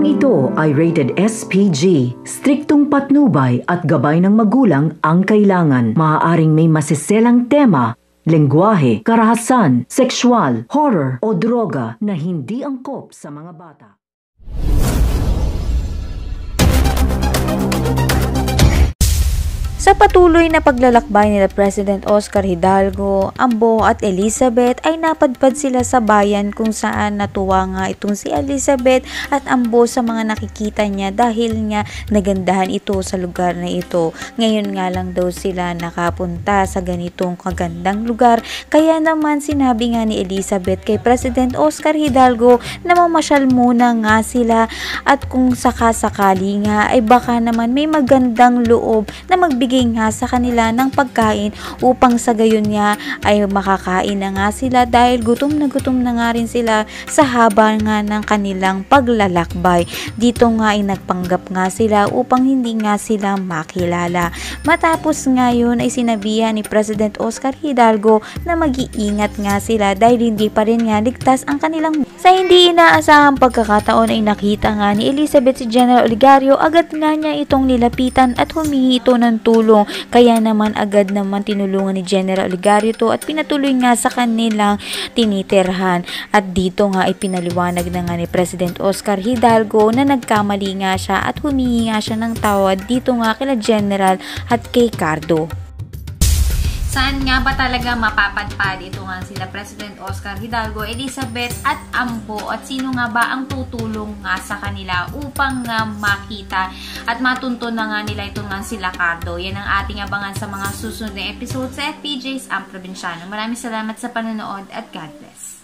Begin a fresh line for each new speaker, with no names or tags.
Programang ito ay rated SPG. Striktong patnubay at gabay ng magulang ang kailangan. Maaaring may masiselang tema, lengguwahe, karahasan, sexual, horror o droga na hindi angkop sa mga bata.
Sa patuloy na paglalakbay nila President Oscar Hidalgo, Ambo at Elizabeth ay napadpad sila sa bayan kung saan natuwa nga itong si Elizabeth at Ambo sa mga nakikita niya dahil nga nagandahan ito sa lugar na ito. Ngayon nga lang daw sila nakapunta sa ganitong kagandang lugar, kaya naman sinabi nga ni Elizabeth kay President Oscar Hidalgo na mamasyal muna nga sila at kung sakasakali nga ay baka naman may magandang loob na magbigay nga sa kanila ng pagkain upang sa gayon nga ay makakain na nga sila dahil gutom na nga rin sila sa haba nga ng kanilang paglalakbay. Dito nga ay nagpanggap nga sila upang hindi nga sila makilala. Matapos nga yun ay sinabihan ni President Oscar Hidalgo na mag-iingat nga sila dahil hindi pa rin nga ligtas ang kanilang. Sa hindi inaasahang pagkakataon ay nakita nga ni Elizabeth si General Oligario, agad nga niya itong nilapitan at humingi ito ng tulong. Kaya naman agad naman tinulungan ni General Oligario to at pinatuloy nga sa kanilang tinitirhan. At dito nga ay pinaliwanag na nga ni President Oscar Hidalgo na nagkamali nga siya at humingi nga siya ng tawad dito nga kila General at kay Cardo.
Saan nga ba talaga mapapadpad ito nga sila President Oscar Hidalgo, Elizabeth at Ambo, at sino nga ba ang tutulong nga sa kanila upang nga makita at matunto na nga nila ito nga sila Cardo? Yan ang ating abangan sa mga susunod na episode sa FPJs ang Probinsyano. Maraming salamat sa panonood at God bless.